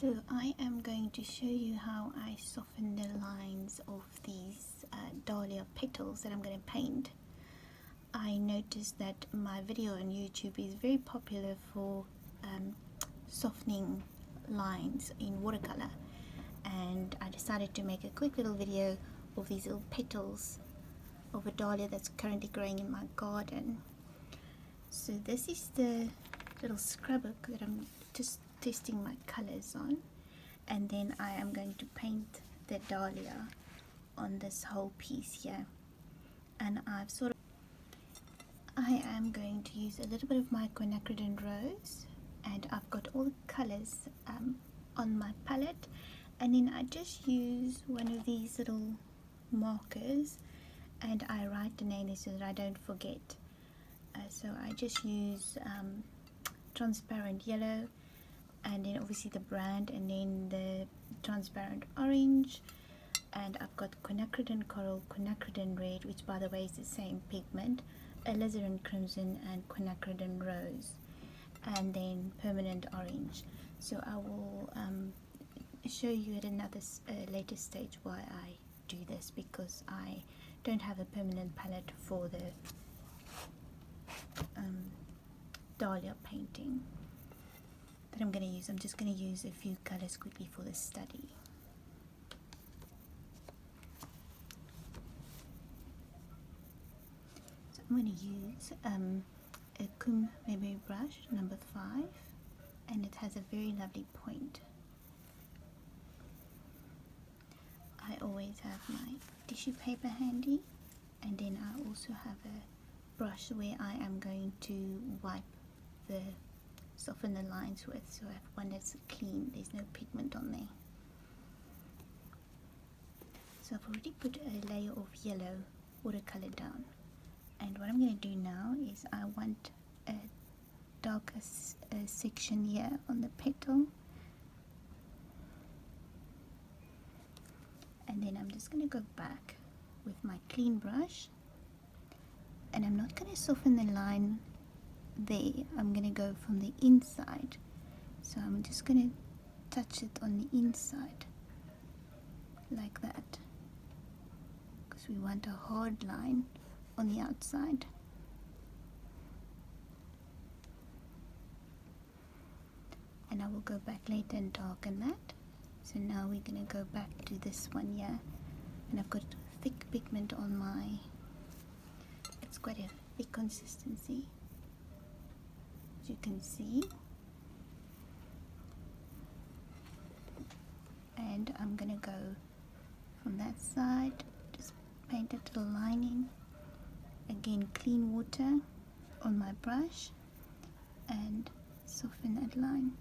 So I am going to show you how I soften the lines of these dahlia petals that I'm going to paint. I noticed that my video on YouTube is very popular for softening lines in watercolor, and I decided to make a quick little video of these little petals of a dahlia that's currently growing in my garden. So this is the little scrapbook that I'm just testing my colors on, and then I am going to paint the dahlia on this whole piece here. And I am going to use a little bit of my quinacridone rose, and I've got all the colors on my palette, and then I just use one of these little markers and I write the name so that I don't forget. So I just use transparent yellow, and then obviously the brand, and then the transparent orange, and I've got quinacridone coral, quinacridone red, which by the way is the same pigment, alizarin crimson, and quinacridone rose, and then permanent orange. So I will show you at another later stage why I do this, because I don't have a permanent palette for the dahlia painting that I'm going to use. I'm just going to use a few colors quickly for this study. So I'm going to use a Kum Mebe brush number 5, and it has a very lovely point. I always have my tissue paper handy, and then I also have a brush where I am going to wipe the soften the lines with, so I have one that's clean, there's no pigment on there. So I've already put a layer of yellow watercolor down, and what I'm going to do now is I want a darker section here on the petal, and then I'm just going to go back with my clean brush, and I'm not going to soften the line there. I'm going to go from the inside, so I'm just going to touch it on the inside like that, because we want a hard line on the outside. And I will go back later and darken that. So now we're going to go back to this one here, and I've got thick pigment on my, it's quite a thick consistency, as you can see. And I'm going to go from that side, just paint a little lining, again clean water on my brush, and soften that line.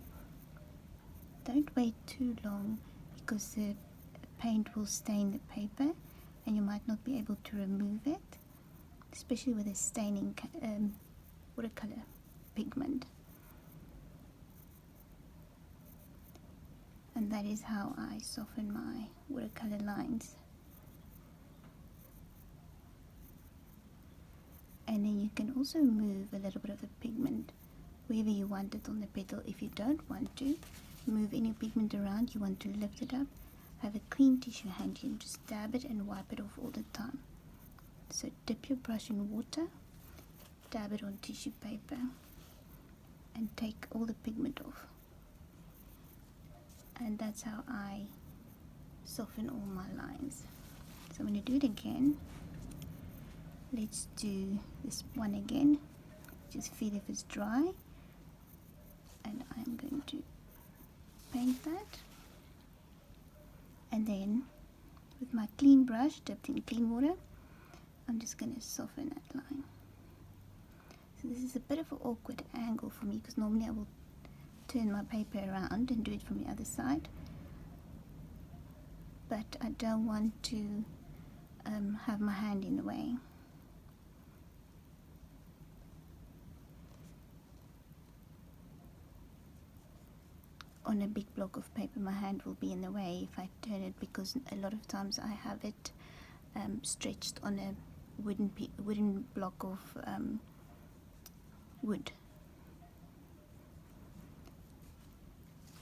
Don't wait too long, because the paint will stain the paper and you might not be able to remove it, especially with a staining watercolor pigment. And that is how I soften my watercolor lines. And then you can also move a little bit of the pigment wherever you want it on the petal. If you don't want to move any pigment around, you want to lift it up, have a clean tissue handy and just dab it and wipe it off all the time. So dip your brush in water, dab it on tissue paper, and take all the pigment off. And that's how I soften all my lines. So I'm going to do it again. Let's do this one again. Just feel if it's dry, and I'm going to paint that, and then with my clean brush dipped in clean water, I'm just going to soften that line. So this is a bit of an awkward angle for me, because normally I will turn my paper around and do it from the other side, but I don't want to have my hand in the way. On a big block of paper, my hand will be in the way if I turn it, because a lot of times I have it stretched on a wooden block of wood.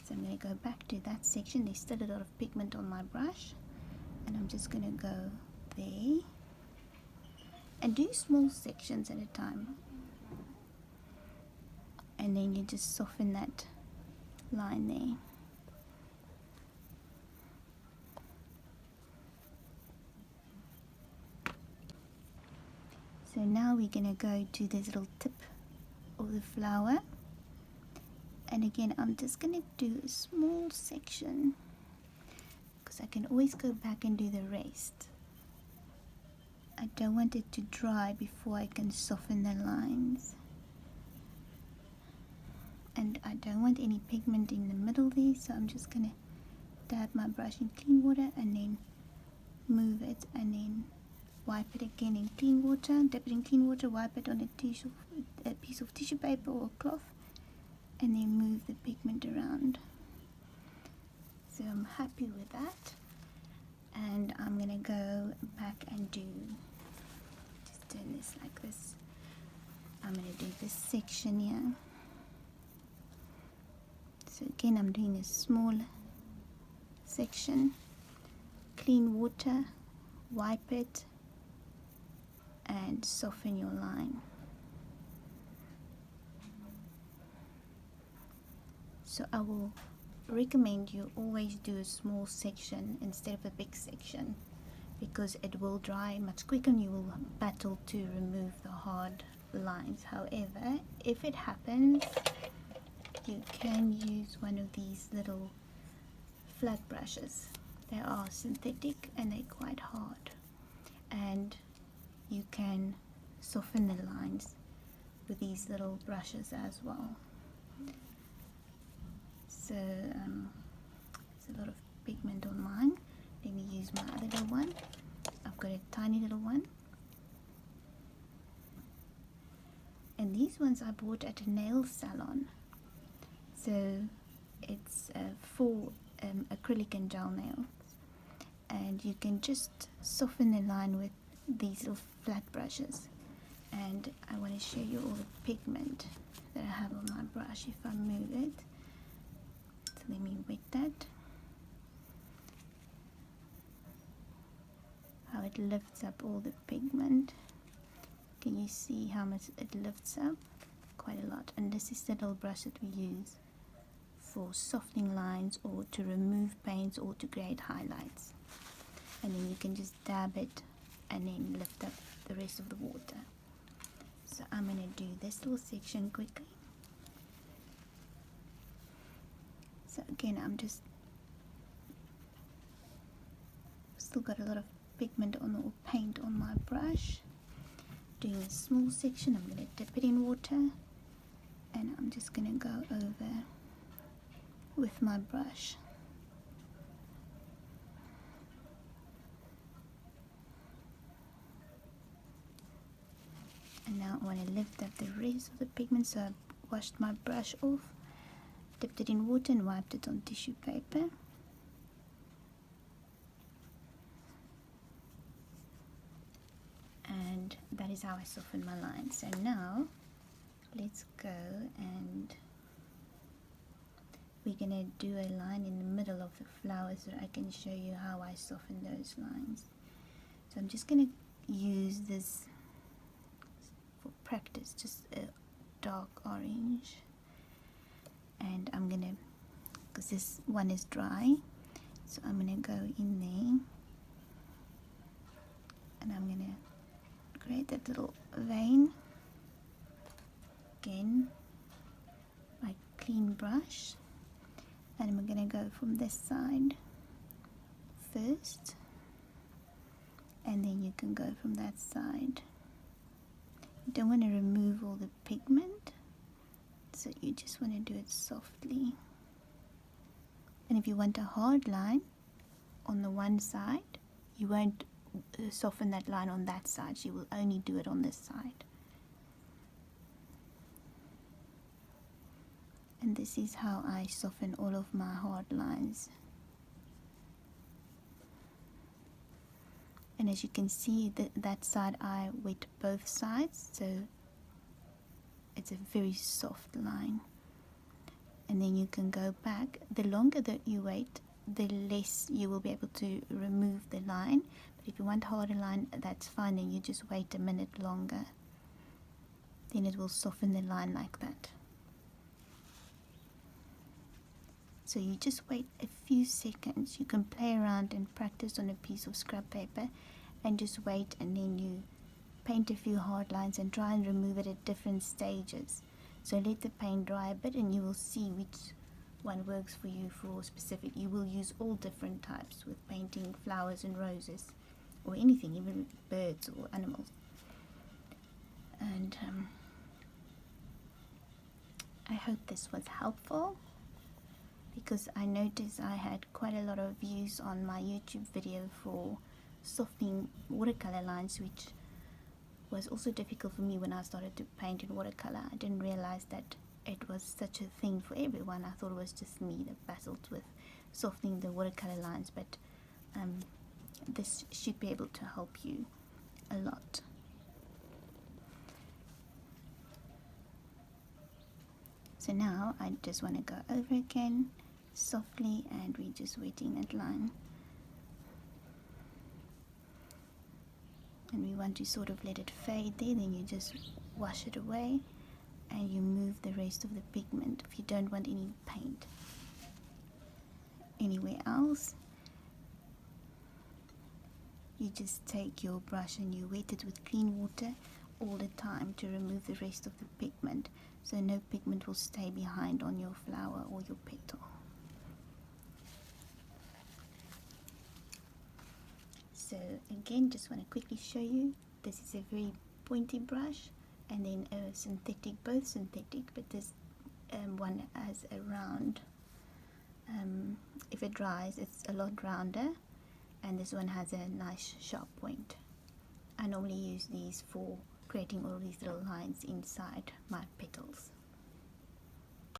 So I'm going to go back to that section. There's still a lot of pigment on my brush, and I'm just going to go there and do small sections at a time, and then you just soften that line there. So now we're going to go to this little tip of the flower, and again I'm just going to do a small section because I can always go back and do the rest. I don't want it to dry before I can soften the lines, and I don't want any pigment in the middle there, so I'm just going to dab my brush in clean water and then move it, and then wipe it again in clean water, dip it in clean water, wipe it on a piece of tissue paper or cloth, and then move the pigment around. So I'm happy with that, and I'm gonna go back and just turn this like this. I'm gonna do this section here. So again I'm doing a small section, clean water, wipe it, and soften your line. So I will recommend you always do a small section instead of a big section, because it will dry much quicker and you will battle to remove the hard lines. However, if it happens, you can use one of these little flat brushes. They are synthetic and they're quite hard, and you can soften the lines with these little brushes as well. So there's a lot of pigment on mine. Let me use my other little one. I've got a tiny little one, and these ones I bought at a nail salon. So it's for acrylic and gel nails, and you can just soften the line with these little flat brushes. And I want to show you all the pigment that I have on my brush if I move it. So let me wet that. How it lifts up all the pigment. Can you see how much it lifts up? Quite a lot. And this is the little brush that we use for softening lines or to remove paints or to create highlights. And then you can just dab it and then lift up the rest of the water. So I'm going to do this little section quickly. So again, I'm just still got a lot of pigment on or paint on my brush. Doing a small section, I'm going to dip it in water, and I'm just going to go over with my brush. And now I want to lift up the rest of the pigment, so I washed my brush off, dipped it in water and wiped it on tissue paper. And that is how I soften my line. So now let's go and we're going to do a line in the middle of the flower so I can show you how I soften those lines. So I'm just going to use this for practice, just a dark orange, and I'm going to, because this one is dry, so I'm going to go in there and I'm going to create that little vein again, my clean brush, and I'm going to go from this side first, and then you can go from that side. You don't want to remove all the pigment, so you just want to do it softly. And if you want a hard line on the one side, you won't soften that line on that side, you will only do it on this side. And this is how I soften all of my hard lines. And as you can see, that side I wet both sides, so it's a very soft line. and then you can go back. The longer that you wait, the less you will be able to remove the line. But if you want harder line, that's fine, then you just wait a minute longer, then it will soften the line like that. So you just wait a few seconds. You can play around and practice on a piece of scrap paper and just wait, and then you paint a few hard lines and try and remove it at different stages. So let the paint dry a bit and you will see which one works for you for specific. You will use all different types with painting flowers and roses or anything, even birds or animals. And I hope this was helpful, because I noticed I had quite a lot of views on my YouTube video for softening watercolor lines, which was also difficult for me when I started to paint in watercolor. I didn't realize that it was such a thing for everyone. I thought it was just me that battled with softening the watercolor lines, but this should be able to help you a lot. So now I just want to go over again softly, and we're just wetting that line. And we want to sort of let it fade there, then you just wash it away and you move the rest of the pigment if you don't want any paint anywhere else. You just take your brush and you wet it with clean water all the time to remove the rest of the pigment, so no pigment will stay behind on your flower or your petal. So again, just want to quickly show you, this is a very pointy brush, and then a synthetic, both synthetic, but this one has a round, if it dries it's a lot rounder, and this one has a nice sharp point. I normally use these for creating all these little lines inside my petals.